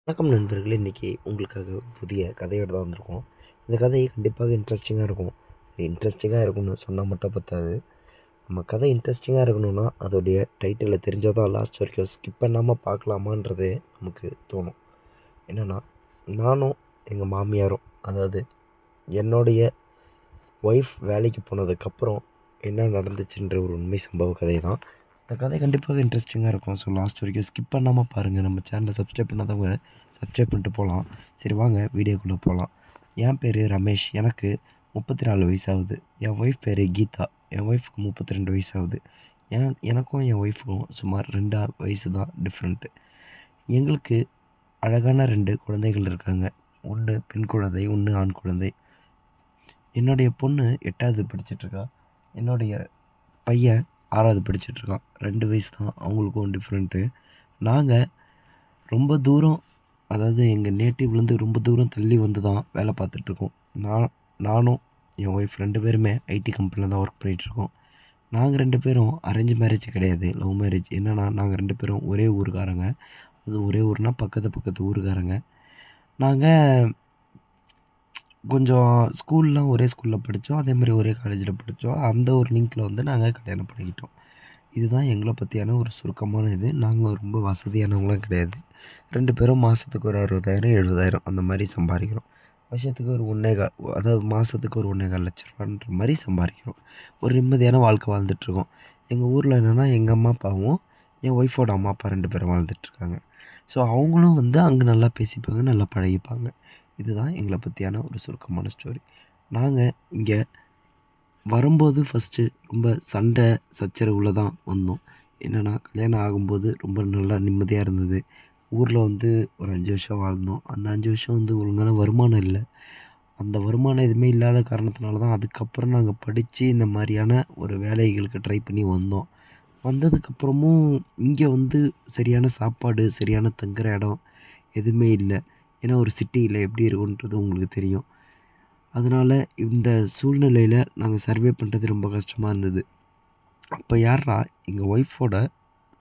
வணக்கம் நண்பர்களே! இன்னைக்கு உங்களுக்காக புதிய கதையோட தான் வந்திருக்கோம். இந்த கதை கண்டிப்பாக இன்ட்ரெஸ்டிங்கா இருக்கும். இன்ட்ரெஸ்டிங்கா இருக்கும்னு சொன்னா மட்டும் பத்தாது. நம்ம கதை இன்ட்ரெஸ்டிங்கா இருக்கணும்னா, அதோடைய டைட்டில தெரிஞ்சா தான் லாஸ்ட் வரைக்கும் ஸ்கிப் பண்ணாம பார்க்கலாமான்றது நமக்கு தோணும். என்னன்னா, நானும் எங்க மாமியாரும், அதாவது என்னுடைய ஒய்ஃப் வேலைக்கு போனதுக்கப்புறம் என்ன நடந்துச்சுன்ற ஒரு உண்மை சம்பவ கதை தான். இந்த கதை கண்டிப்பாக இன்ட்ரெஸ்டிங்கா இருக்கும். ஸோ லாஸ்ட் வரைக்கும் ஸ்கிப் பண்ணாம பாருங்கள். நம்ம சேனலை சப்ஸ்கிரைப் பண்ணாதவங்க சப்ஸ்கிரைப் பண்ணிட்டு போகலாம். சரி வாங்க வீடியோக்குள்ளே போகலாம். என் பேர் ரமேஷ். எனக்கு 34 வயசாகுது. என் ஒய்ஃப் பேர் கீதா. என் ஒய்ஃப்க்கு 32 வயசாகுது. எனக்கும் என் ஒய்ஃப்க்கும் சுமார் 2 வயசு தான் டிஃப்ரெண்ட்டு. எங்களுக்கு அழகான 2 குழந்தைகள் இருக்காங்க. 1 பெண் குழந்தை, 1 ஆண் குழந்தை. என்னுடைய பொண்ணு 8வது படிச்சிட்ருக்கா. என்னுடைய பையன் 6வது படிச்சிட்ருக்கான். 2 வயசு தான் அவங்களுக்கும் டிஃப்ரெண்ட்டு. நாங்கள் ரொம்ப தூரம், அதாவது எங்கள் நேட்டிவ்லேருந்து ரொம்ப தூரம் தள்ளி வந்து தான் வேலை பார்த்துட்ருக்கோம். நானும் என் ஒய்ஃப் 2 பேருமே ஐடி கம்பெனியில் தான் ஒர்க் பண்ணிகிட்ருக்கோம். நாங்கள் 2 பேரும் அரேஞ்ச் மேரேஜ் கிடையாது, லவ் மேரேஜ். என்னென்னா நாங்கள் 2 பேரும் ஒரே ஊருக்காரங்க. அது ஒரே ஊர்னால் பக்கத்து பக்கத்து ஊருக்காரங்க. நாங்கள் கொஞ்சம் ஸ்கூல்லாம் ஒரே ஸ்கூலில் படித்தோம். அதேமாதிரி ஒரே காலேஜில் படித்தோம். அந்த ஒரு லிங்க்கில் வந்து நாங்கள் கல்யாணம் பண்ணிக்கிட்டோம். இதுதான் எங்களை பற்றியான ஒரு சுருக்கமான இது. நாங்கள் ரொம்ப வசதியானவங்களாம் கிடையாது. 2 பேரும் மாதத்துக்கு ஒரு 60,000 70,000 அந்த மாதிரி சம்பாதிக்கிறோம். வருஷத்துக்கு ஒரு 1,4 அதாவது மாதத்துக்கு ஒரு 1,4 லட்ச ரூபான்ற மாதிரி சம்பாதிக்கிறோம். ஒரு நிம்மதியான வாழ்க்கை வாழ்ந்துட்டுருக்கோம். எங்கள் ஊரில் என்னென்னா எங்கள் அம்மா அப்பாவும் என் ஒய்ஃபோட அம்மா அப்பா 2 பேரும் வாழ்ந்துட்டுருக்காங்க. ஸோ அவங்களும் வந்து அங்கே நல்லா பேசிப்பாங்க, நல்லா பழகிப்பாங்க. இதுதான் எங்களை பற்றியான ஒரு சுருக்கமான ஸ்டோரி. நாங்கள் இங்கே வரும்போது ஃபஸ்ட்டு ரொம்ப சண்டை சச்சரவுல தான் வந்தோம். என்னென்னா கல்யாணம் ஆகும்போது ரொம்ப நல்லா நிம்மதியாக இருந்தது. ஊரில் வந்து ஒரு 5 வருஷம் வாழ்ந்தோம். அந்த 5 வருஷம் வந்து ஒழுங்கான வருமானம் இல்ல. அந்த வருமானம் எதுவுமே இல்லாத காரணத்தினால தான் அதுக்கப்புறம் நாங்கள் படித்து இந்த மாதிரியான ஒரு வேலைகளுக்கு ட்ரை பண்ணி வந்தோம். வந்ததுக்கப்புறமும் இங்கே வந்து சரியான சாப்பாடு, சரியான தங்குற இடம் எதுவுமே இல்ல. ஏன்னா ஒரு சிட்டியில் எப்படி இருக்குன்றது உங்களுக்கு தெரியும். அதனால் இந்த சூழ்நிலையில் நாங்கள் சர்வே பண்ணுறது ரொம்ப கஷ்டமாக இருந்தது. அப்போ யார்ரா எங்கள் ஒய்ஃபோட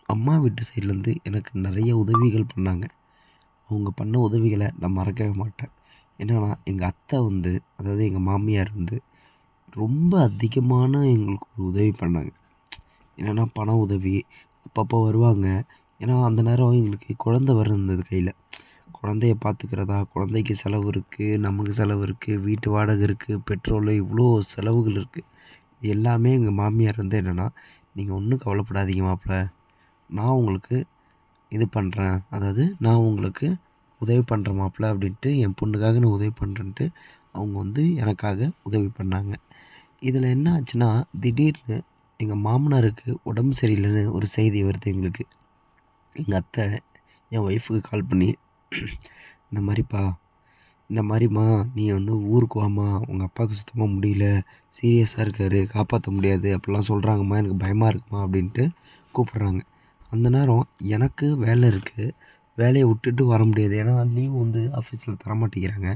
அம்மா வீட்டு சைட்லேருந்து எனக்கு நிறைய உதவிகள் பண்ணாங்க. அவங்க பண்ண உதவிகளை நான் மறக்கவே மாட்டேன். என்னென்னா எங்கள் அத்தை வந்து, அதாவது எங்கள் மாமியார் வந்து ரொம்ப அதிகமான எங்களுக்கு ஒரு உதவி பண்ணாங்க. என்னென்னா பண உதவி அப்பப்போ வருவாங்க. ஏன்னா அந்த நேரம் எங்களுக்கு குழந்தை வேற இருந்தது கையில். குழந்தைய பார்த்துக்கிறதா, குழந்தைக்கு செலவு இருக்குது, நமக்கு செலவு இருக்குது, வீட்டு வாடகை இருக்குது, பெட்ரோலு, இவ்வளோ செலவுகள் இருக்குது. இது எல்லாமே எங்கள் மாமியார் வந்து என்னென்னா, நீங்கள் ஒன்றும் கவலைப்படாதீங்க மாப்பிள, நான் உங்களுக்கு இது பண்ணுறேன், அதாவது நான் உங்களுக்கு உதவி பண்ணுறேன் மாப்பிள அப்படின்ட்டு, என் பொண்ணுக்காக நான் உதவி பண்ணுறேன்ட்டு அவங்க வந்து எனக்காக உதவி பண்ணாங்க. இதில் என்ன ஆச்சுன்னா, திடீர்னு எங்கள் மாமனாருக்கு உடம்பு சரியில்லைன்னு ஒரு செய்தி வருது எங்களுக்கு. எங்கள் அத்தை என் ஒய்ஃபுக்கு கால் பண்ணி, இந்த மாதிரிப்பா, இந்த மாதிரிம்மா நீ வந்து ஊருக்கு வாம்மா, உங்கள் அப்பாவுக்கு சுத்தமாக முடியல, சீரியஸாக இருக்கார், காப்பாற்ற முடியாது அப்படிலாம் சொல்கிறாங்கம்மா, எனக்கு பயமாக இருக்குமா அப்படின்ட்டு கூப்பிட்றாங்க. அந்த நேரம் எனக்கு வேலை இருக்குது, வேலையை விட்டுட்டு வர முடியாது. ஏன்னா லீவ் வந்து ஆஃபீஸில் தரமாட்டேங்கிறாங்க.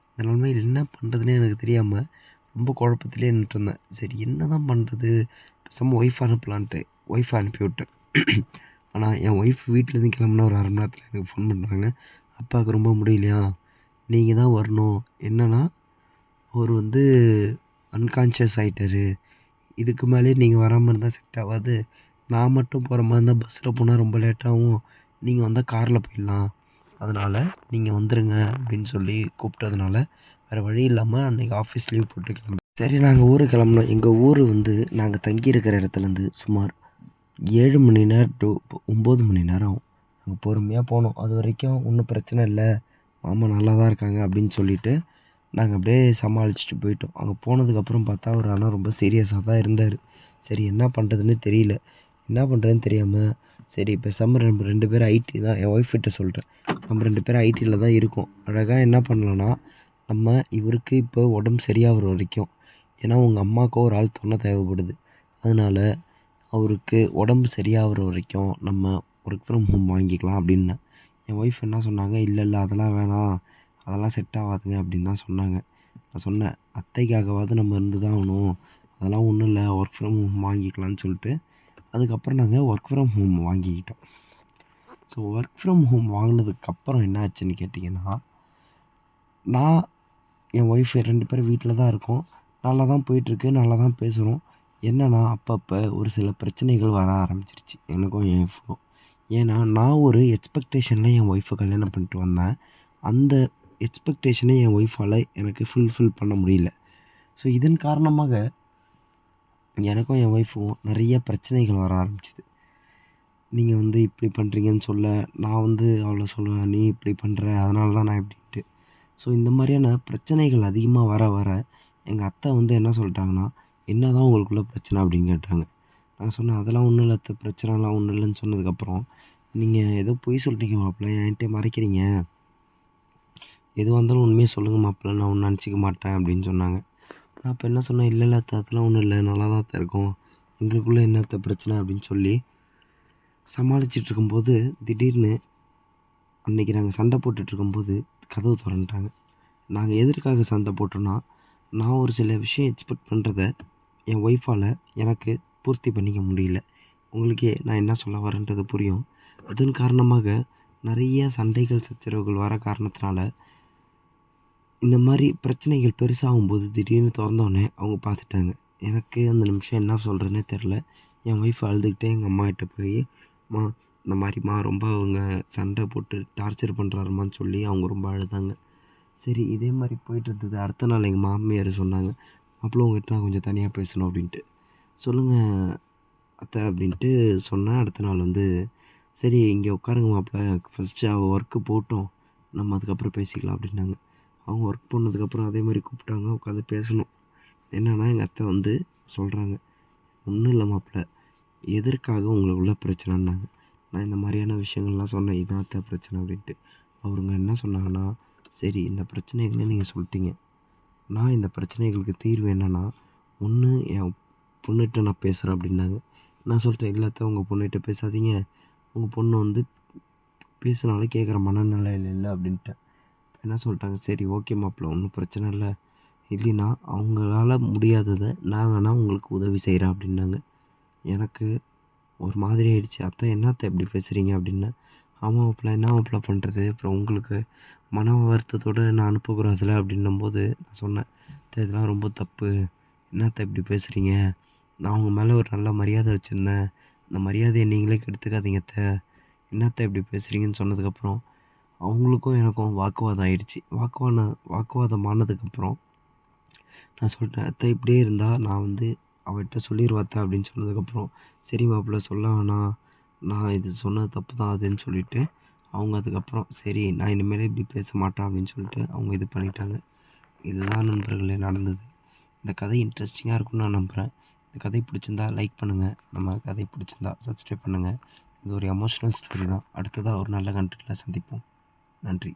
இந்த நிலமையில் என்ன பண்ணுறதுனே எனக்கு தெரியாமல் ரொம்ப குழப்பத்திலே நின்றுருந்தேன். சரி என்ன தான் பண்ணுறது, பேசாமல் ஒய்ஃப் அனுப்பலான்ட்டு ஒய்ஃபை அனுப்பி விட்டேன். ஆனால் என் ஒய்ஃப் வீட்டிலேருந்து கிளம்புனா ஒரு 1/2 மணி நேரத்தில் எனக்கு ஃபோன் பண்ணுறாங்க. அப்பாவுக்கு ரொம்ப முடியலையா, நீங்கள் தான் வரணும். என்னென்னா அவர் வந்து அன்கான்ஷியஸ் ஆகிட்டாரு. இதுக்கு மேலேயே நீங்கள் வராமல் இருந்தால் செட் ஆகாது. நான் மட்டும் போகிற மாதிரி இருந்தால் பஸ்ஸில் போனால் ரொம்ப லேட்டாகும். நீங்கள் வந்தால் காரில் போயிடலாம். அதனால் நீங்கள் வந்துடுங்க அப்படின்னு சொல்லி கூப்பிட்டதுனால வேறு வழி இல்லாமல் அன்றைக்கி ஆஃபீஸ் லீவ் போட்டு கிளம்பி சரி நாங்கள் ஊருக்கு கிளம்புனோம். எங்கள் ஊர் வந்து நாங்கள் தங்கியிருக்கிற இடத்துலேருந்து சுமார் 7 மணி நேரம் டு 9 மணி நேரம் ஆகும். நாங்கள் பொறுமையாக போனோம். அது வரைக்கும் ஒன்றும் பிரச்சனை இல்லை, மாமா நல்லா தான் இருக்காங்க அப்படின்னு சொல்லிவிட்டு நாங்கள் அப்படியே சமாளிச்சுட்டு போயிட்டோம். அங்கே போனதுக்கப்புறம் பார்த்தா அவர் ஆனால் ரொம்ப சீரியஸாக தான் இருந்தார். சரி என்ன பண்ணுறதுன்னு தெரியல. என்ன பண்ணுறதுன்னு தெரியாமல் சரி பேசாமல் நம்ம 2 பேரும் ஐடி தான், என் ஒய்ஃப் கிட்ட சொல்லிட்டேன், நம்ம 2 பேரும் ஐடியில் தான் இருக்கோம், அழகாக என்ன பண்ணலான்னா நம்ம இவருக்கு இப்போ உடம்பு சரியாகிற வரைக்கும், ஏன்னா உங்கள் அம்மாவுக்கு ஒரு ஆள் துணை தேவைப்படுது, அதனால் அவருக்கு உடம்பு சரியாகிற வரைக்கும் நம்ம ஒர்க் ஃப்ரம் ஹோம் வாங்கிக்கலாம் அப்படின்னேன். என் ஒய்ஃப் என்ன சொன்னாங்க, இல்லை இல்லை அதெல்லாம் வேணாம், அதெல்லாம் செட் ஆகாதுங்க அப்படின்னு தான் சொன்னாங்க. நான் சொன்னேன், அத்தைக்காகவாவது நம்ம இருந்து தான் ஆகணும், அதெல்லாம் ஒன்றும் இல்லை, ஒர்க் ஃப்ரம் ஹோம் வாங்கிக்கலான்னு சொல்லிட்டு அதுக்கப்புறம் நாங்கள் ஒர்க் ஃப்ரம் ஹோம் வாங்கிக்கிட்டோம். ஸோ ஒர்க் ஃப்ரம் ஹோம் வாங்கினதுக்கப்புறம் என்ன ஆச்சுன்னு கேட்டிங்கன்னா, நான் என் ஒய்ஃப் 2 பேரும் வீட்டில் தான் இருக்கோம். நல்லா தான் போயிட்டுருக்கு. நல்லா தான் பேசுகிறோம். என்னன்னா, அப்பப்போ ஒரு சில பிரச்சனைகள் வர ஆரம்பிச்சிருச்சு எனக்கும் என் ஒய்ஃப்க்கும். ஏன்னா, நான் ஒரு எக்ஸ்பெக்டேஷனில் என் ஒய்ஃபை கல்யாணம் பண்ணிட்டு வந்தேன். அந்த எக்ஸ்பெக்டேஷனை என் ஒய்ஃபால் எனக்கு ஃபுல்ஃபில் பண்ண முடியல. ஸோ இதன் காரணமாக எனக்கும் என் ஒய்ஃபுக்கும் நிறைய பிரச்சனைகள் வர ஆரம்பிச்சுது. நீங்கள் வந்து இப்படி பண்ணுறீங்கன்னு சொல்ல, நான் வந்து அவளை சொல்லுவேன், நீ இப்படி பண்ணுற அதனால தான் நான் இப்படின்ட்டு. ஸோ இந்த மாதிரியான பிரச்சனைகள் அதிகமாக வர வர எங்கள் அத்தை வந்து என்ன சொல்லிட்டாங்கன்னா, "என்ன தான் உங்களுக்குள்ள பிரச்சனை?" அப்படின்னு கேட்டாங்க. நான் சொன்னேன், "அதெல்லாம் ஒன்றும் இல்லை அத்தை, பிரச்சனைலாம் ஒன்றும் இல்லைன்னு" சொன்னதுக்கப்புறம், "நீங்கள் ஏதோ பொய் சொல்லிட்டீங்க மாப்பிள, என்கிட்ட மறைக்கிறீங்க. எதுவாக இருந்தாலும் உண்மையை சொல்லுங்கள் மாப்பிள, நான் ஒன்றும் நினச்சிக்க மாட்டேன்" அப்படின்னு சொன்னாங்க. நான் அப்போ என்ன சொன்னேன், "இல்லை இல்லை அத்தை, அதெல்லாம் ஒன்றும் இல்லை, நல்லா தான் அத்தை இருக்கோம். எங்களுக்குள்ளே என்ன அத்தை பிரச்சனை?" அப்படின்னு சொல்லி சமாளிச்சுட்டு இருக்கும்போது, திடீர்னு அன்றைக்கி நாங்கள் சண்டை போட்டுட்ருக்கும்போது கதவு திறந்துட்டாங்க. நாங்கள் எதற்காக சண்டை போட்டோன்னா, நான் ஒரு சில விஷயம் எக்ஸ்பெக்ட் பண்ணுறத என் ஒய்ஃபால் எனக்கு பூர்த்தி பண்ணிக்க முடியல. உங்களுக்கே நான் என்ன சொல்ல வரேன்றது புரியும். அதன் காரணமாக நிறைய சண்டைகள், சச்சரவுகள் வர காரணத்தினால, இந்த மாதிரி பிரச்சனைகள் பெருசாகும்போது திடீர்னு தொறந்தோடனே அவங்க பார்த்துட்டாங்க. எனக்கு அந்த நிமிஷம் என்ன சொல்கிறதுன்னே தெரில. என் ஒய்ஃப் அழுதுகிட்டே எங்கள் அம்மாகிட்ட போய், "அம்மா இந்த மாதிரிம்மா ரொம்ப அவங்க சண்டை போட்டு டார்ச்சர் பண்ணுறாரும்மான்னு" சொல்லி அவங்க ரொம்ப அழுதாங்க. சரி இதே மாதிரி போயிட்டுருந்தது. அடுத்த நாள் எங்கள் மாமியார் சொன்னாங்க, "மாப்பிள உங்ககிட்ட நான் கொஞ்சம் தனியாக பேசணும்" அப்படின்ட்டு. "சொல்லுங்கள் அத்தை" அப்படின்ட்டு சொன்னேன். அடுத்த நாள் வந்து, "சரி இங்கே உட்காருங்க மாப்பிள, ஃபஸ்ட்டு அவள் ஒர்க்கு போகட்டும், நம்ம அதுக்கப்புறம் பேசிக்கலாம்" அப்படின்னாங்க. அவங்க ஒர்க் போனதுக்கப்புறம் அதே மாதிரி கூப்பிட்டாங்க, உட்காந்து பேசணும். என்னென்னா எங்கள் அத்தை வந்து சொல்கிறாங்க, "ஒன்றும் இல்லை மாப்பிள, எதற்காக உங்களுக்குள்ள பிரச்சனைன்னாங்க." நான் இந்த மாதிரியான விஷயங்கள்லாம் சொன்னேன், "இதான் அத்தை பிரச்சனை" அப்படின்ட்டு. அவருங்க என்ன சொன்னாங்கன்னா, "சரி இந்த பிரச்சனைகள நீங்கள் சொல்லிட்டீங்க. நான் இந்த பிரச்சனைகளுக்கு தீர்வு என்னென்னா, ஒன்று என் பொண்ணுகிட்ட நான் பேசுகிறேன்" அப்படின்னாங்க. நான் சொல்லிட்டேன், "இல்ல அத்தை, உங்கள் பொண்ணுகிட்ட பேசாதீங்க. உங்கள் பொண்ணு வந்து பேசினாலும் கேட்குற மனநிலையில இல்லை" அப்படின்ட்டேன். என்ன சொல்லிட்டாங்க, "சரி ஓகே மாப்பிள, ஒன்றும் பிரச்சனை இல்லை. இல்லைன்னா அவங்களால முடியாததை நான் வேணால் உங்களுக்கு உதவி செய்கிறேன்" அப்படின்னாங்க. எனக்கு ஒரு மாதிரி ஆயிடுச்சு. "அத்தை என்ன அத்தை இப்படி பேசுகிறீங்க?" அப்படின்னேன். "ஆமாம் மாப்பிள, என்ன மாப்பிள பண்ணுறது? அப்புறம் உங்களுக்கு மன வருத்தத்தோடு நான் அனுப்பக்கூடாதுல்ல" அப்படின்னும்போது நான் சொன்னேன், "அத்தை இதெல்லாம் ரொம்ப தப்பு. என்ன அத்தை இப்படி பேசுகிறீங்க? நான் உங்கள் மேலே ஒரு நல்ல மரியாதை வச்சுருந்தேன். அந்த மரியாதையை நீங்களே கெடுத்துக்காதீங்க அத்தை. என்ன அத்தை இப்படி பேசுகிறீங்கன்னு" சொன்னதுக்கப்புறம் அவங்களுக்கும் எனக்கும் வாக்குவாதம் ஆயிடுச்சு. வாக்குவாதம் ஆனதுக்கப்புறம் நான் சொல்லிட்டேன், "அத்தை இப்படியே இருந்தால் நான் வந்து அவள்ட்ட சொல்லிருவேன் அத்தை" அப்படின்னு சொன்னதுக்கப்புறம், "சரி மாப்பிள சொல்ல வேணாம். நான் இது சொன்னது தப்பு தான் அதுன்னு" சொல்லிவிட்டு, அவங்க அதுக்கப்புறம் சரி நான் இனிமேல் இப்படி பேச மாட்டேன் அப்படின்னு சொல்லிட்டு அவங்க இது பண்ணிட்டாங்க. இதுதான் நண்பர்களே நடந்தது. இந்த கதை இன்ட்ரெஸ்டிங்காக இருக்கும்னு நான் நம்புகிறேன். இந்த கதை பிடிச்சிருந்தா லைக் பண்ணுங்கள். நம்ம கதை பிடிச்சிருந்தா சப்ஸ்கிரைப் பண்ணுங்கள். இது ஒரு எமோஷ்னல் ஸ்டோரி தான். அடுத்ததாக ஒரு நல்ல கன்டென்ட்டில் சந்திப்போம். நன்றி.